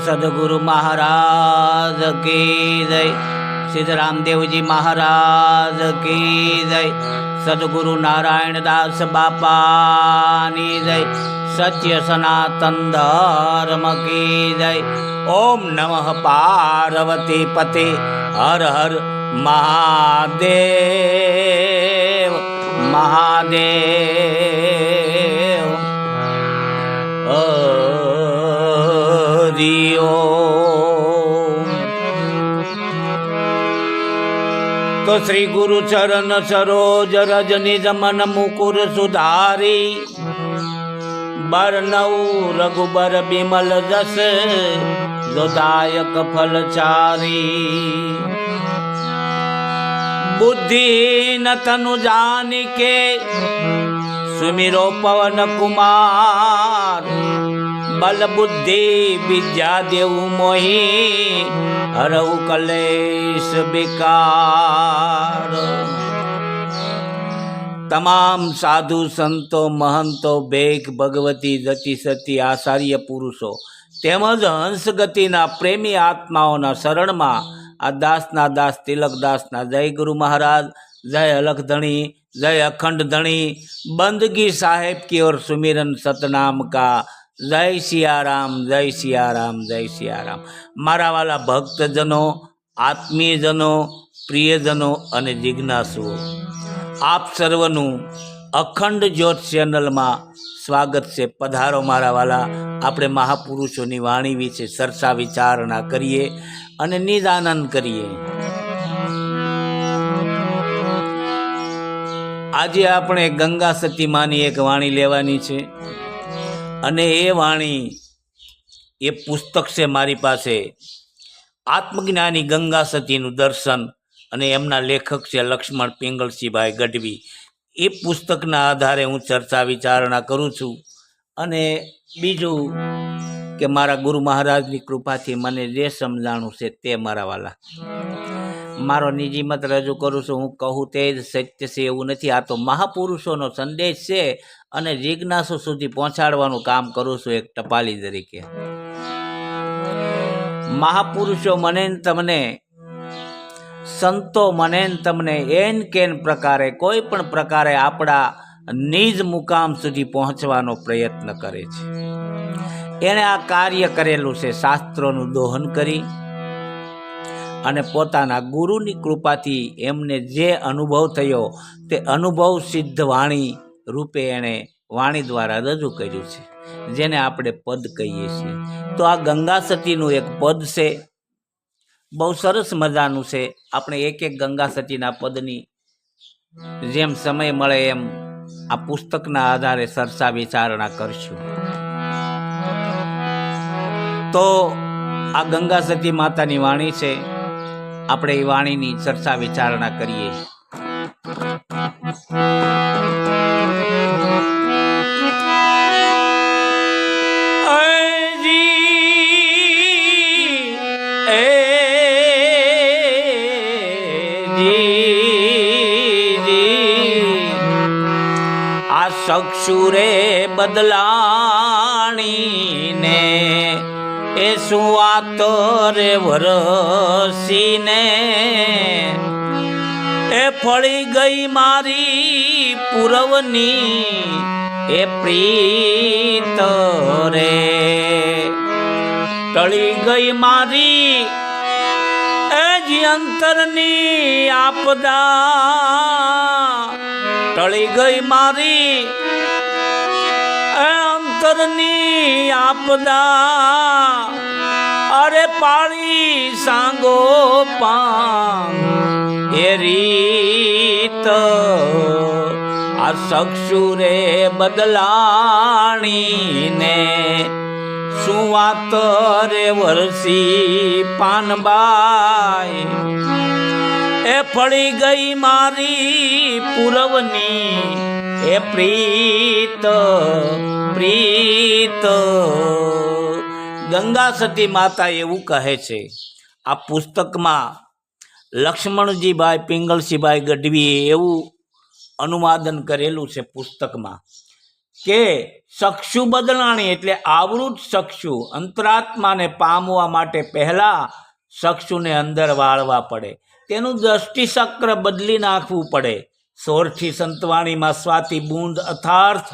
सदगुरु महाराज की जय। सिद्ध रामदेव जी महाराज की जय। सदगुरु नारायण दास बापानी जय। सत्य सनातन धर्म की जय। ओम नमः पार्वती पते हर हर महादेव महादेव। हरि ओम। तो श्री गुरु चरण सरोज रज निज मन मुकुर सुधारी। बरनऊ रघुबर बिमल जस जोदायक फलचारी। बुद्धि न तनु जानिके सुमिरो पवन कुमार। बल बुद्धि विद्या देव मोहि हरऊ कलेश विकार। तमाम साधु संतो महंतो बेग भगवती जति सती आचार्य पुरुषो તેમજ હંસગતિના પ્રેમી આત્માઓના શરણમાં આ દાસના દાસ તિલકદાસના જય ગુરુ મહારાજ, જય અલખધણી, जय अखंड धनी, बंदगी साहेब की और सुमिरन सतनाम का। जय सिया राम, जय सिया राम, जय सिया राम। मारा वाला भक्तजनों, आत्मीयजनों, प्रियजनों अने जिज्ञासुओ, आप सर्वनु अखंड ज्योत चैनल में स्वागत से। पधारो मारा वाला। आपणे महापुरुषोनी वाणी विषे सरसा विचारणा करिए अने निजानंद करिए। આજે આપણે ગંગા સતી માની એક વાણી લેવાની છે અને એ વાણી એ પુસ્તક છે મારી પાસે, આત્મજ્ઞાની ગંગા સતીનું દર્શન, અને એમના લેખક છે લક્ષ્મણ પિંગલસિંહભાઈ ગઢવી। એ પુસ્તકના આધારે હું ચર્ચા વિચારણા કરું છું। અને બીજું કે મારા ગુરુ મહારાજની કૃપાથી મને જે સમજાણું છે તે મારા વાલા મારો નિજી મત રજૂ કરું છું। હું કહું તે જ સત્ય છે એવું નથી। આ તો મહાપુરુષોનો સંદેશ છે અને જિજ્ઞાસુ સુધી પહોંચાડવાનું કામ કરું છું એક ટપાલી તરીકે। મહાપુરુષો મને ને તમને, સંતો મને ને તમને એન કેન પ્રકારે કોઈ પણ પ્રકારે આપણા નિજ મુકામ સુધી પહોંચવાનો પ્રયત્ન કરે છે। એણે આ કાર્ય કરેલું છે શાસ્ત્રોનું દોહન કરી અને પોતાના ગુરુની કૃપાથી એમને જે અનુભવ થયો તે અનુભવ સિદ્ધ વાણી રૂપે એણે વાણી દ્વારા રજૂ કર્યું છે, જેને આપણે પદ કહીએ છીએ। તો આ ગંગા સતીનું એક પદ છે, બહુ સરસ મજાનું છે। આપણે એક એક ગંગા સતીના પદની જેમ સમય મળે એમ આ પુસ્તકના આધારે સરસા વિચારણા કરશું। તો આ ગંગા સતી માતાની વાણી છે, આપણે એ વાણીની ચર્ચા વિચારણા કરીએ। આ ચક્ષુરે બદલાણી ને એ શું વાતો રે વરસીને, એ ફળી ગઈ મારી પૂરવની એ પ્રીત રે, ટળી ગઈ મારી એ જ અંતરની આપદા, ટળી ગઈ મારી અંતરની આપદા, અરે પાળી સાંગો પામ એ રીત, આ ચક્ષુરે બદલાણીને શું વાત રે વરસી પાનબાઈ, એ ફળી ગઈ મારી પૂરવની એ પ્રીત પ્રીત। ગંગા સતી માતા એવું કહે છે આ પુસ્તકમાં। લક્ષ્મણજીભાઈ પિંગલસિંહભાઈ ગઢવીએ એવું અનુવાદન કરેલું છે પુસ્તકમાં કે ચક્ષુ બદલાણી એટલે આવૃત ચક્ષુ, અંતરાત્માને પામવા માટે પહેલા ચક્ષુને અંદર વાળવા પડે, તેનું દ્રષ્ટિચક્ર બદલી નાખવું પડે. સોરઠી સંતવાણીમાં સ્વાતિ બુંદ અર્થાત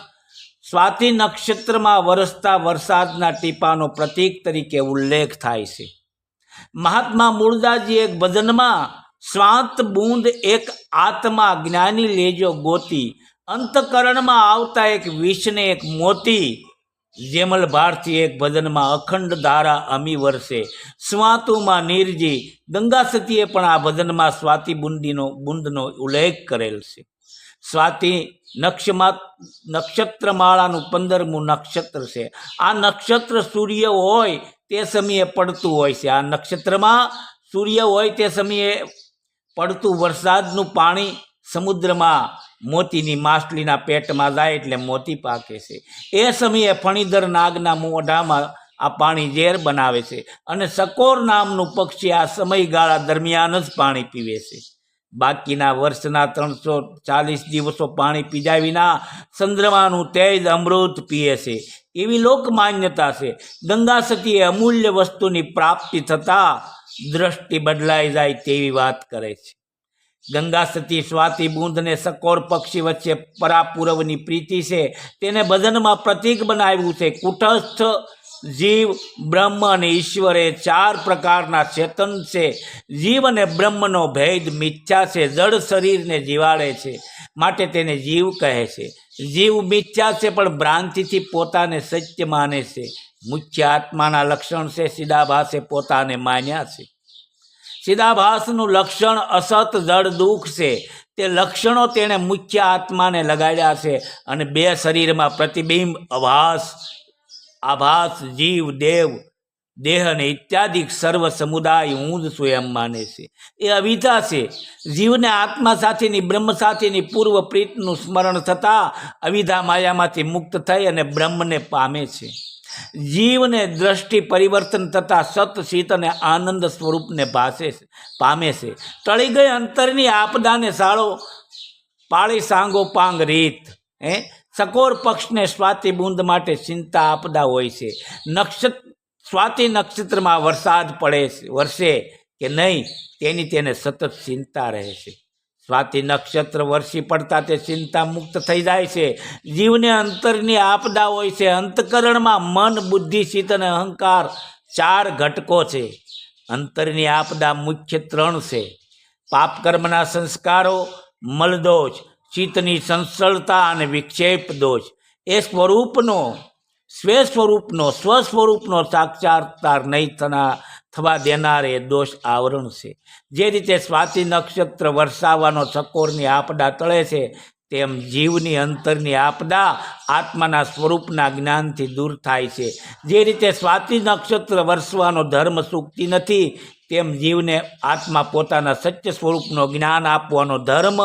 સ્વાતિ નક્ષત્રમાં વરસતા વરસાદના ટીપાનો પ્રતીક તરીકે ઉલ્લેખ થાય છે. મહાત્મા મૂળદાસજી એક ભજનમાં સ્વાત બુંદ એક આત્મા જ્ઞાની લેજો ગોતી, અંતકરણમાં આવતા એક વિષને એક મોતી. જેમલ ભારતી એક ભજનમાં અખંડ ધારા અમી વર્ષે સ્વાતુમાં નીરજી. ગંગા સતીએ પણ આ ભજનમાં સ્વાતિ બુંદનો ઉલ્લેખ કરેલ છે. સ્વાતિ નક્ષત્રમાળાનું 15મું નક્ષત્ર છે. આ નક્ષત્ર સૂર્ય હોય તે સમયે પડતું હોય છે. આ નક્ષત્રમાં સૂર્ય હોય તે સમયે પડતું વરસાદનું પાણી સમુદ્રમાં મોતીની માછલીના પેટમાં જાય એટલે મોતી પાકે છે. એ સમયે ફણીધર નાગના મોઢામાં આ પાણી ઝેર બનાવે છે અને સકોર નામનું પક્ષી આ સમયગાળા દરમિયાન જ પાણી પીવે છે. બાકીના વર્ષના 340 દિવસો પાણી પીધા વિના ચંદ્રમાનું તેજ અમૃત પીએ છે. એવી લોકમાન્યતા છે. ગંગા સતીએ અમૂલ્ય વસ્તુની પ્રાપ્તિ થતાં દ્રષ્ટિ બદલાઈ જાય તેવી વાત કરે છે. ગંગા સતી સ્વાતિ બુંદને સકોર પક્ષી વચ્ચે પરાપૂર્વની પ્રીતિ છે તેને ભજનમાં પ્રતીક બનાવ્યું છે. કુટસ્થ જીવ, બ્રહ્મ અને ઈશ્વર એ 4 પ્રકારના ચેતન છે. જીવ અને બ્રહ્મનો ભેદ મિથ્યા છે, જડ શરીરને જીવાડે છે માટે તેને જીવ કહે છે. જીવ મિથ્યા છે પણ ભ્રાંતિથી પોતાને સત્ય માને છે. મુખ્ય આત્માના લક્ષણ છે સીધાભાસે પોતાને માન્યા છે. સીધાભાસનું લક્ષણ અસત જડ દુઃખ છે. તે લક્ષણો તેણે મુખ્ય આત્માને લગાડ્યા છે અને 2 શરીરમાં પ્રતિબિંબ આભાસ જીવ દેહ અને ઇત્યાદિ સર્વ સમુદાય હું જ સ્વયં માને છે. એ અવિધા છે. જીવને આત્મા સાથેની બ્રહ્મ સાથેની પૂર્વ પ્રીતનું સ્મરણ થતાં અવિધા માયામાંથી મુક્ત થઈ અને બ્રહ્મને પામે છે. જીવને દ્રષ્ટિ પરિવર્તન થતાં સત શીત અને આનંદ સ્વરૂપને પામે છે. ટળી ગઈ અંતરની આપદાને સાળો પાળી સાંગો પાંગ રીત. સકોર પક્ષને સ્વાતિ બુંદ માટે ચિંતા આપદા હોય છે. સ્વાતિ નક્ષત્રમાં વરસાદ વરસે કે નહીં તેની તેને સતત ચિંતા રહે છે. સ્વાતિ નક્ષત્ર વરસી પડતા તે ચિંતા મુક્ત થઈ જાય છે. જીવને અંતરની આપદા હોય છે. અંતકરણમાં મન, બુદ્ધિ, ચિત્ત અને અહંકાર 4 ઘટકો છે. અંતરની આપદા મુખ્ય 3 છે. પાપ કર્મના સંસ્કારો, મલદોષ, ચિત્તની સંસળતા અને વિક્ષેપ દોષ. એ સ્વસ્વરૂપનો સાક્ષાત્કાર નહીં થવા દેનાર એ દોષ આવરણ છે. જે રીતે સ્વાતિ નક્ષત્ર વરસાવવાનો સકોરની આપદા ટળે છે તેમ જીવની અંતરની આપદા આત્માના સ્વરૂપના જ્ઞાનથી દૂર થાય છે. જે રીતે સ્વાતિ નક્ષત્ર વરસવાનો ધર્મ સૂકતી નથી તેમ જીવને આત્મા પોતાના સત્ય સ્વરૂપનો જ્ઞાન આપવાનો ધર્મ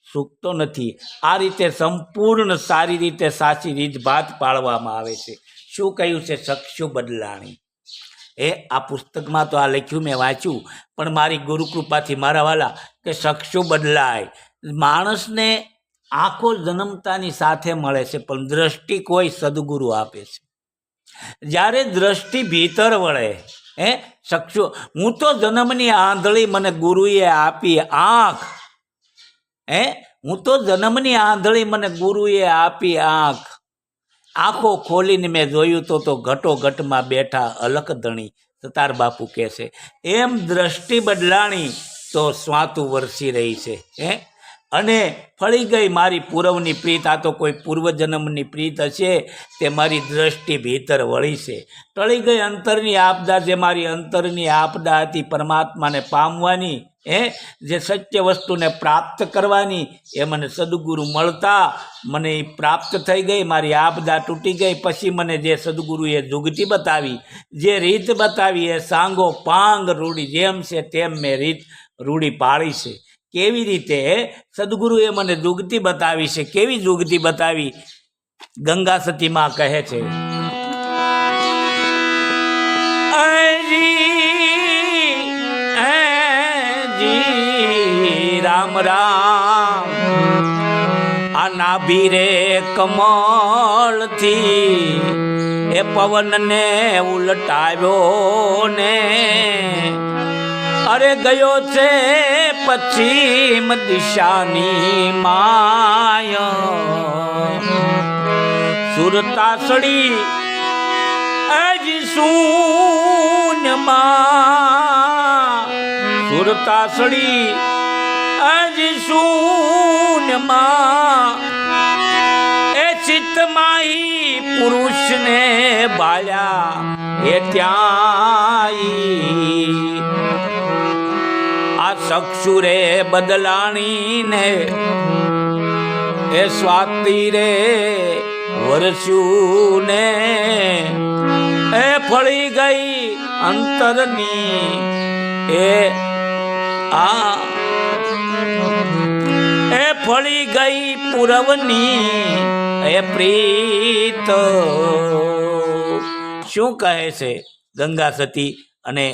સૂકતો નથી. આ રીતે સંપૂર્ણ સારી રીતે સાચી રીતભાત પાળવામાં આવે છે. શું કહ્યું છે? ચક્ષુ બદલાણી. આ પુસ્તકમાં તો આ લખ્યું મેં વાંચ્યું, પણ મારી ગુરુકૃપાથી મારા વાલા કે ચક્ષુ બદલાય. માણસને આંખો જન્મતાની સાથે મળે છે પણ દ્રષ્ટિ કોઈ સદગુરુ આપે છે. જ્યારે દ્રષ્ટિ ભીતર વળે ચક્ષુ. હું તો જન્મની આંધળી મને ગુરુએ આપી આંખ. હું તો જન્મની આંધળી મને ગુરુએ આપી આંખ. આંખો ખોલીને મેં જોયું તો ઘટોઘટમાં બેઠા અલખ ધણી સતાર બાપુ કહે છે. એમ દ્રષ્ટિ બદલાણી તો સ્વાતું વરસી રહી છે. અને ફળી ગઈ મારી પૂર્વની પ્રીત. આ તો કોઈ પૂર્વજન્મની પ્રીત હશે તે મારી દ્રષ્ટિ ભીતર વળી છે. ટળી ગઈ અંતરની આપદા. જે મારી અંતરની આપદા હતી પરમાત્માને પામવાની, જે સત્ય વસ્તુને પ્રાપ્ત કરવાની, એ મને સદગુરુ મળતા મને પ્રાપ્ત થઈ ગઈ. મારી આપદા તૂટી ગઈ. પછી મને જે સદગુરુએ જુગતી બતાવી, જે રીત બતાવી, એ સાંગો પાંગ રૂડી. જેમ છે તેમ મેં રીત રૂડી પાડી છે. કેવી રીતે? સદગુરુએ મને જુગતી બતાવી છે. કેવી જુગતી બતાવી? ગંગા સતીમાં કહે છે, રામ રામ. આ નાભી રે કમળ થી એ પવન ને ઉલટાવ્યો ને અરે ગયો છે પશ્ચિમ દિશાની માય સુરતાસડી અજ શૂન્યમાં સુરતાસડી અજ શૂન્યમાં એ ચિત્તમાહી પુરુષને બાળ્યા એ ત્યાં આ ચક્ષુરે બદલાણી ને એ સ્વાતિ રે વરસ્યું ને એ ફળી ગઈ અંતરની એ ફળી ગઈ પૂરવની એ પ્રીત. શું કહે છે ગંગા સતી? અને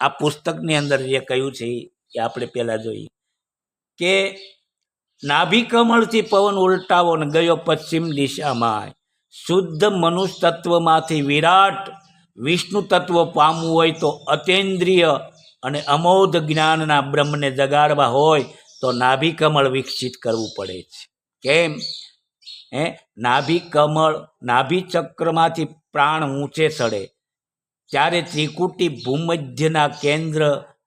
આ પુસ્તકની અંદર જે કહ્યું છે એ આપણે પહેલા જોઈએ કે નાભી કમળથી પવન ઉલટાવો ને ગયો પશ્ચિમ દિશામાં. શુદ્ધ મનુષ્ય તત્વમાંથી વિરાટ વિષ્ણુ તત્વ પામવું હોય તો અતેન્દ્રિય અને અમોધ જ્ઞાનના બ્રહ્મને જગાડવા હોય તો નાભી કમળ વિકસિત કરવું પડે છે. કેમ? નાભી કમળ નાભી ચક્રમાંથી પ્રાણ ઊંચે ચડે ત્યારે ત્રિકુટી ભૂમધ્યના કેન્દ્ર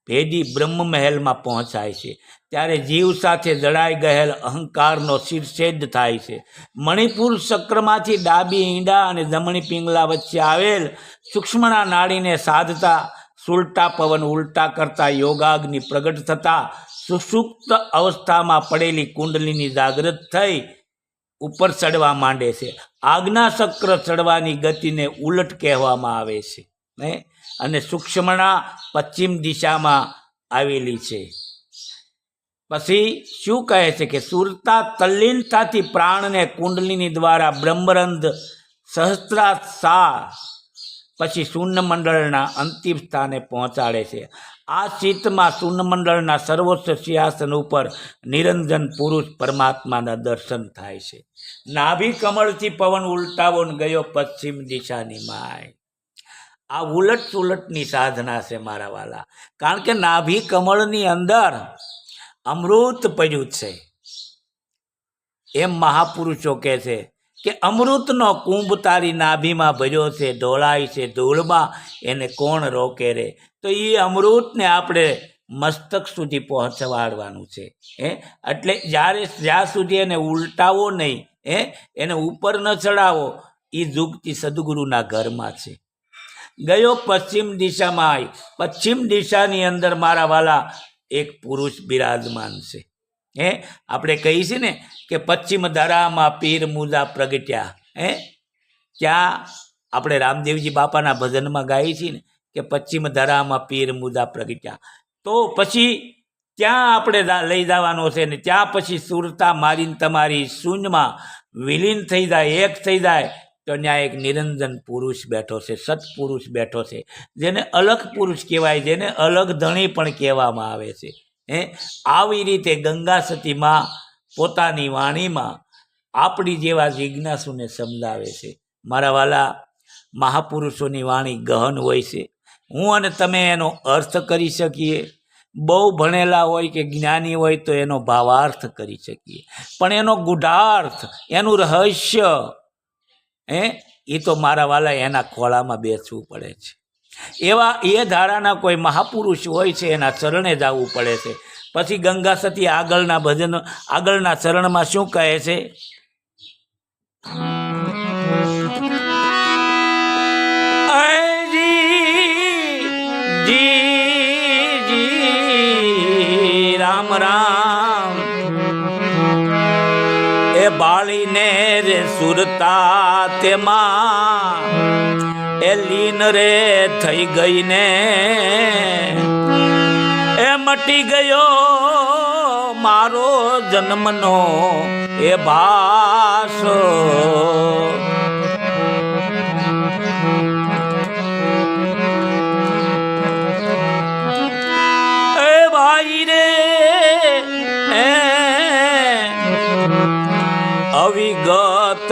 ભેદી બ્રહ્મ મહેલમાં પહોંચાય છે. ત્યારે જીવ સાથે જડાઈ ગયેલ અહંકારનો શિરછેદ થાય છે. મણિપુર ચક્રમાંથી ડાબી ઈંડા અને જમણી પિંગલા વચ્ચે આવેલ સૂક્ષ્મના નાડીને સાધતા સુલટા પવન ઉલટા કરતા યોગાગ્નિ પ્રગટ થતા સુષુપ્ત અવસ્થામાં પડેલી કુંડલીની જાગૃત થઈ ઉપર ચડવા માંડે છે. આજ્ઞા ચક્ર ચડવાની ગતિને ઉલટ કહેવામાં આવે છે અને સૂક્ષ્મના પશ્ચિમ દિશામાં આવેલી છે. પછી શું કહે છે કે સુરતા તલ્લીનતાથી પ્રાણને કુંડલીની દ્વારા બ્રહ્મરંધ સહસ્ત્રાસાર પછી શૂન્યમંડળના અંતિમ સ્થાને પહોંચાડે છે. આ ચિત્તમાં શૂન્યમંડળના સર્વોચ્ચ સિંહાસન ઉપર નિરંજન પુરુષ પરમાત્માના દર્શન થાય છે. નાભી કમળથી પવન ઉલટાવો ને ગયો પશ્ચિમ દિશાની માય. આ ઉલટ સુલટની સાધના છે મારા વાલા. કારણ કે નાભી કમળની અંદર અમૃત પડ્યું છે. એમ મહાપુરુષો કહે છે કે અમૃતનો કુંભ તારી નાભીમાં ભર્યો છે, ઢોળાય છે ધૂળમાં, એને કોણ રોકે રે. તો એ અમૃતને આપણે મસ્તક સુધી પહોંચવાડવાનું છે. એટલે જ્યાં સુધી એને ઉલટાવો નહીં, એને ઉપર ન ચડાવો, એ જુગતી સદગુરુના ઘરમાં છે. ગયો પશ્ચિમ દિશામાં. પશ્ચિમ દિશાની અંદર મારા વાલા એક પુરુષ બિરાજમાન છે. આપણે કહીએ છીએ ને કે પશ્ચિમ ધરામાં પીર મુદા પ્રગટ્યા. ત્યાં આપણે રામદેવજી બાપાના ભજનમાં ગાઈએ છીએ ને કે પશ્ચિમ ધરામાં પીર મુદા પ્રગટ્યા. તો પછી ત્યાં આપણે લઈ જવાનો છે ને ત્યાં પછી સુરતા મારીને તમારી શૂન્યમાં વિલીન થઈ જાય, એક થઈ જાય, તો ત્યાં એક નિરંજન પુરુષ બેઠો છે, સત્પુરુષ બેઠો છે, જેને અલગ પુરુષ કહેવાય, જેને અલગ ધણી પણ કહેવામાં આવે છે. આવી રીતે ગંગા સતીમાં પોતાની વાણીમાં આપણી જેવા જિજ્ઞાસુને સમજાવે છે. મારા વાલા, મહાપુરુષોની વાણી ગહન હોય છે. હું અને તમે એનો અર્થ કરી શકીએ, બહુ ભણેલા હોય કે જ્ઞાની હોય તો એનો ભાવાર્થ કરી શકીએ, પણ એનો ગૂઢાર્થ, એનું રહસ્ય, એ તો મારા વાલા એના ખોળામાં બેસવું પડે છે. એવા એ ધારાના કોઈ મહાપુરુષ હોય છે, એના ચરણે જવું પડે છે. પછી ગંગા સતી આગળના ભજન, આગળના ચરણમાં શું કહે છે? રામ રામ એ બાળીને રે સુરતા તેમાં એ લીન રે થઈ ગઈ ને એ મટી ગયો મારો જન્મનો એ ભાસ. એ ભાઈ રે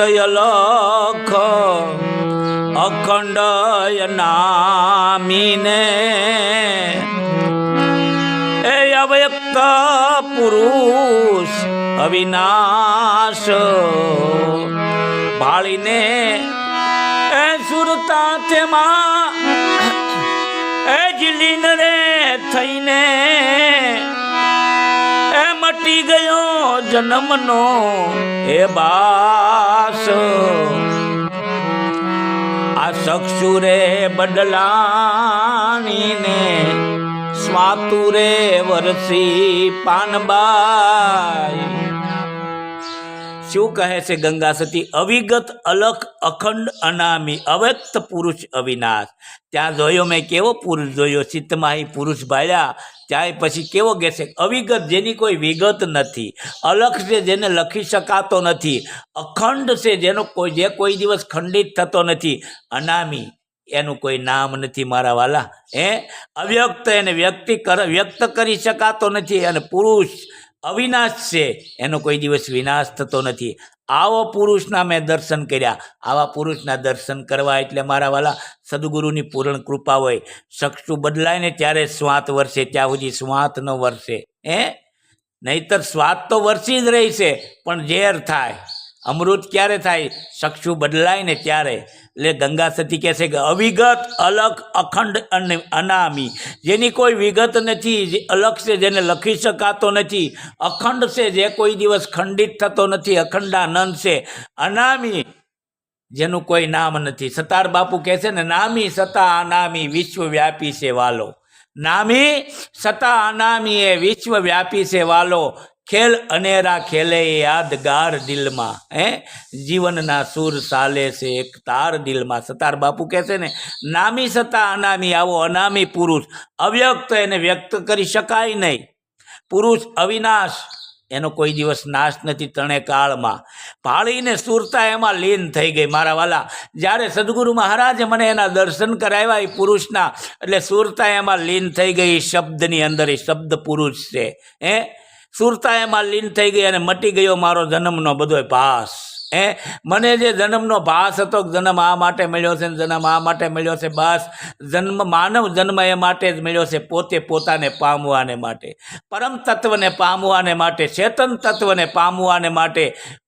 અલખ અખંડ નામીને એ અવ્યક્ત પુરુષ અવિનાશ ભાળીને એ સુરતા તેમાં એ જીલીન રે થઈને એ મટી ગયો જન્મનો એ બાસ આ ચક્ષુરે બદલાણીને સ્વાતુરે વરસી પાનબાઈ શું કહે છે ગંગા સતી? અવિગત અલખ અખંડ અનામી અવ્યક્ત પુરુષ અવિનાશ. ત્યાં જોયો મેં કેવો પુરુષ જોયો, ચિત્તમાં પુરુષ ભાળ્યા ત્યાં પછી કેવો કહે છે? અવિગત જેની કોઈ વિગત નથી, અલખ છે જેને લખી શકાતો નથી, અખંડ છે જેનો જે કોઈ દિવસ ખંડિત થતો નથી, અનામી એનું કોઈ નામ નથી મારા વાલા. અવ્યક્ત એને વ્યક્ત કરી શકાતો નથી, અને પુરુષ અવિનાશ છે એનો કોઈ દિવસ વિનાશ થતો નથી. આવો પુરુષના મેં દર્શન કર્યા. આવા પુરુષના દર્શન કરવા એટલે મારા વાલા સદગુરુની પૂર્ણ કૃપા હોય. ચક્ષુ બદલાય ને ત્યારે સ્વાત વરસે, ત્યાં સુધી સ્વાત ન વરસે. નહીતર સ્વાદ તો વરસી જ રહી છે, પણ ઝેર થાય. અમૃત ક્યારે થાય? ચક્ષુ બદલાય ને ત્યારે. એટલે ગંગા સતી કહે છે કે અવિગત અલગ અખંડ અને અનામી, જેની કોઈ વિગત નથી, જે અલગ છે જેને લખી શકાતો નથી, અખંડ છે જે કોઈ દિવસ ખંડિત થતો નથી, અખંડાનંદ છે, અનામી જેનું કોઈ નામ નથી. સતાર બાપુ કહે છે ને, નામી સતા અનામી વિશ્વવ્યાપી છે વાલો. નામી સતા અનામી એ વિશ્વવ્યાપી છે વાલો. ખેલ અનેરા ખેલે યાદગાર દિલમાં, જીવનના સુર ચાલે છે એક તાર દિલમાં. સતાર બાપુ કહે છે ને, નામી સતા અનામી, આવો અનામી પુરુષ અવ્યક્ત, એને વ્યક્ત કરી શકાય નહીં. પુરુષ અવિનાશ, એનો કોઈ દિવસ નાશ નથી. ત્રણે કાળમાં ભાળીને સુરતા એમાં લીન થઈ ગઈ મારા વાલા. જ્યારે સદગુરુ મહારાજે મને એના દર્શન કરાવ્યા એ પુરુષના, એટલે સુરતા એમાં લીન થઈ ગઈ. શબ્દની અંદર એ શબ્દ પુરુષ છે. સુરતા એમાં લીન થઈ ગઈ અને મટી ગયો મારો જન્મનો બધો ભાસ. મને જે જન્મનો ભાસ હતો, જન્મ આ માટે મળ્યો છે, જન્મ આ માટે મળ્યો છે, બસ જન્મ માનવ જન્મ એ માટે જ મળ્યો છે, પોતે પોતાને પામવાને માટે, પરમ તત્વને પામવાને માટે, ચેતન તત્વને પામવાને માટે,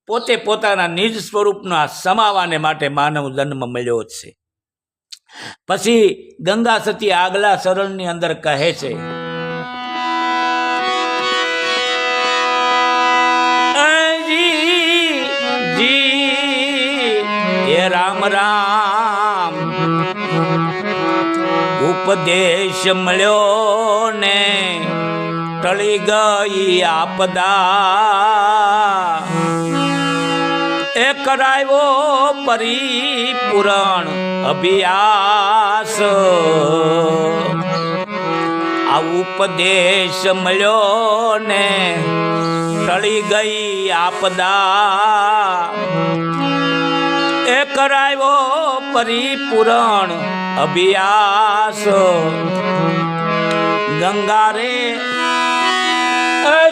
પોતે પોતાના નિજ સ્વરૂપના સમાવાને માટે માનવ જન્મ મળ્યો છે. પછી ગંગા સતી આગલા શરણની અંદર કહે છે, રામ રામ ઉપદેશ મળ્યો ને ટળી ગઈ આપદા, એ કરાવ્યો પરિપૂરણ અભ્યાસ. આ ઉપદેશ મળ્યો ને ટળી ગઈ આપદા, એ કરાવ્યો પરિપૂરણ અભ્યાસ. ગંગા રે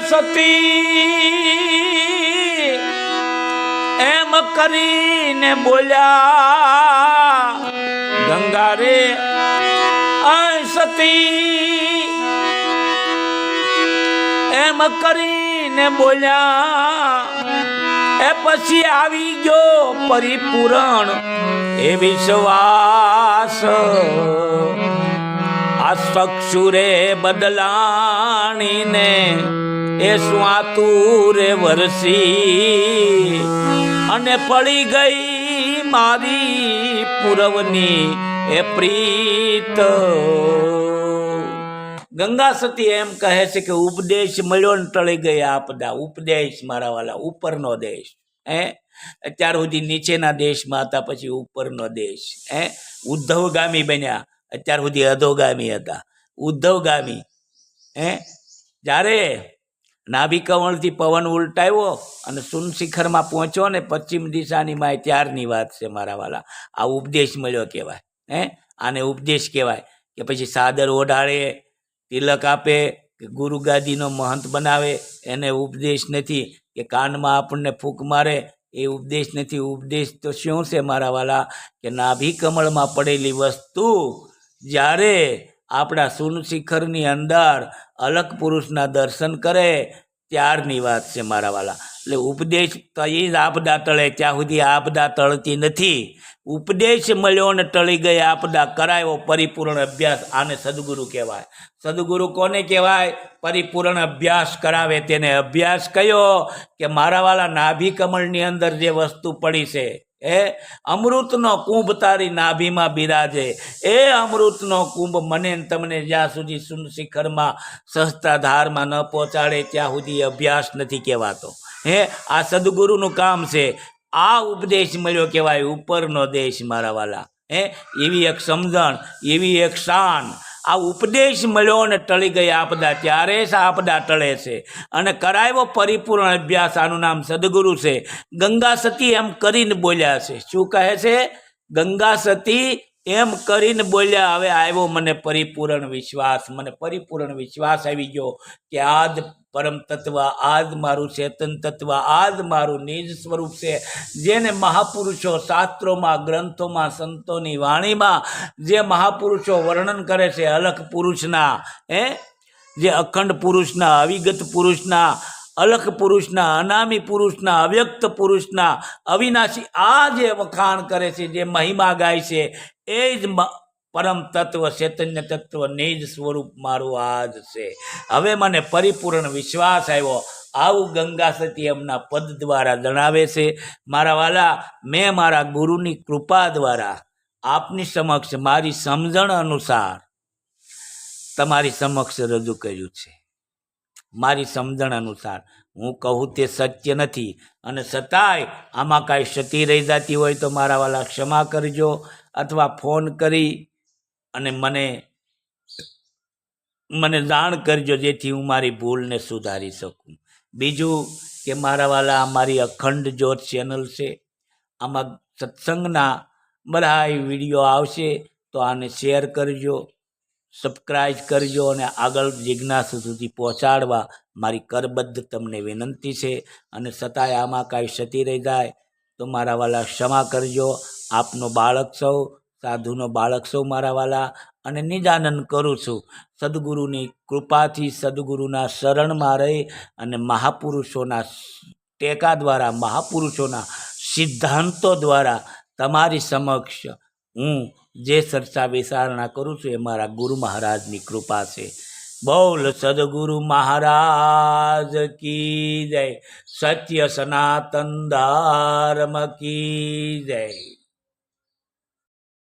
સતી એમ કરીને બોલ્યા, ગંગા રે સતી એમ કરીને બોલ્યા, એ પછી આવી ગયો પરિપૂરણ એ વિશ્વાસ. આ ચક્ષુરે બદલાણીને એ સ્વાતુરે વરસી, અને પડી ગઈ મારી પૂરવની એ પ્રીત. ગંગા સતી એમ કહે છે કે ઉપદેશ મળ્યો ને ટળી ગઈ આપદા. ઉપદેશ મારા વાલા ઉપરનો દેશ. અત્યાર સુધી નીચેના દેશમાં હતા, પછી ઉપરનો દેશ. ઉદ્ધવગામી બન્યા, અત્યાર સુધી અધોગામી હતા. ઉદ્ધવગામી જ્યારે નાભી કમળથી પવન ઉલટાવ્યો અને સુન શિખરમાં પહોંચ્યો ને પશ્ચિમ દિશાની માય, ત્યારની વાત છે મારા વાલા. આ ઉપદેશ મળ્યો કહેવાય. આને ઉપદેશ કહેવાય. કે પછી સાદર ઓઢાડે, તિલક આપે, કે ગુરુ ગાદીનો મહંત બનાવે, એને ઉપદેશ નથી. કે કાનમાં આપણને ફૂંક મારે એ ઉપદેશ નથી. ઉપદેશ તો શું છે મારા વાલા, કે નાભી કમળમાં પડેલી વસ્તુ જ્યારે આપણા શૂન શિખરની અંદર અલગ પુરુષના દર્શન કરે ત્યારની વાત છે મારા વાલા. એટલે ઉપદેશ કઈ જ આપદા ટળે ત્યાં સુધી આપદા ટળતી નથી. ઉપદેશ મળ્યો ને ટળી ગઈ આપદા, કરાયો પરિપૂર્ણ અભ્યાસ, આને સદગુરુ કહેવાય. સદગુરુ કોને કહેવાય? પરિપૂર્ણ અભ્યાસ કરાવે તેને. અભ્યાસ કયો? કે મારા વાલા નાભી કમળની અંદર જે વસ્તુ પડી છે એ અમૃતનો કુંભ તારી નાભીમાં બિરાજે. એ અમૃતનો કુંભ મને ને તમને જ્યાં સુધી શૂન્ય શિખરમાં સહસ્ત્રાધારમાં ન પહોંચાડે ત્યાં સુધી અભ્યાસ નથી કહેવાતો. આ સદગુરુનું કામ છે. આ ઉપદેશ મળ્યો કહેવાય ઉપરનો દેશ મારા વાલા. એવી એક સમજણ, એવી એક શાન. આ ઉપદેશ મળ્યો ને ટળી ગઈ આપદા, ત્યારે જ આપદા ટળે છે. અને કરાવ્યો પરિપૂર્ણ અભ્યાસ, આનું નામ સદગુરુ છે. ગંગા સતી એમ કરીને બોલ્યા છે. શું કહે છે? ગંગા સતી એમ કરીને બોલ્યા. હવે આવ્યો મને પરિપૂર્ણ વિશ્વાસ. મને પરિપૂર્ણ વિશ્વાસ આવી ગયો કે આ જ પરમ તત્વ, આ જ મારું ચેતન તત્વ, આ જ મારું નિજ સ્વરૂપ છે. જેને મહાપુરુષો શાસ્ત્રોમાં, ગ્રંથોમાં, સંતોની વાણીમાં જે મહાપુરુષો વર્ણન કરે છે અલખ પુરુષના, જે અખંડ પુરુષના, અવિગત પુરુષના, અલખ પુરુષના, અનામી પુરુષના, અવ્યક્ત પુરુષના, અવિનાશી, આ જે વખાણ કરે છે, જે મહિમા ગાય છે, એ જ પરમ તત્વ, ચૈતન્ય તત્વ, નિજ સ્વરૂપ મારું આ જ છે. હવે મને પરિપૂર્ણ વિશ્વાસ આવ્યો. આવું ગંગા સતી એમના પદ દ્વારા જણાવે છે. મારા વાલા, મેં મારા ગુરુની કૃપા દ્વારા આપની સમક્ષ મારી સમજણ અનુસાર તમારી સમક્ષ રજૂ કર્યું છે. મારી સમજણ અનુસાર હું કહું તે સત્ય નથી, અને છતાંય આમાં કાંઈ ક્ષતિ રહી જતી હોય તો મારા વાલા ક્ષમા કરજો, અથવા ફોન કરી અને મને જાણ કરજો, જેથી હું મારી ભૂલને સુધારી શકું. બીજું કે મારા વાલા, અમારી અખંડ જ્યોત ચેનલ છે. આમાં સત્સંગના બધા વિડીયો આવશે, તો આને શેર કરજો, સબસ્ક્રાઈબ કરજો, અને આગળ જિજ્ઞાસા સુધી પહોંચાડવા મારી કરબદ્ધ તમને વિનંતી છે. અને છતાંય આમાં કાંઈ ક્ષતિ રહી જાય તો મારા વાલા ક્ષમા કરજો. આપનો બાળક સૌ, સાધુનો બાળક સૌ મારા વાલા, અને નિજાનંદ કરું છું. સદગુરુની કૃપાથી, સદગુરુના શરણમાં રહી અને મહાપુરુષોના ટેકા દ્વારા, મહાપુરુષોના સિદ્ધાંતો દ્વારા તમારી સમક્ષ હું જે ચર્ચા વિચારણા કરું છું એ મારા ગુરુ મહારાજની કૃપા છે. બોલ સદગુરુ મહારાજ કી જય. સત્ય સનાતન ધર્મ કી જય.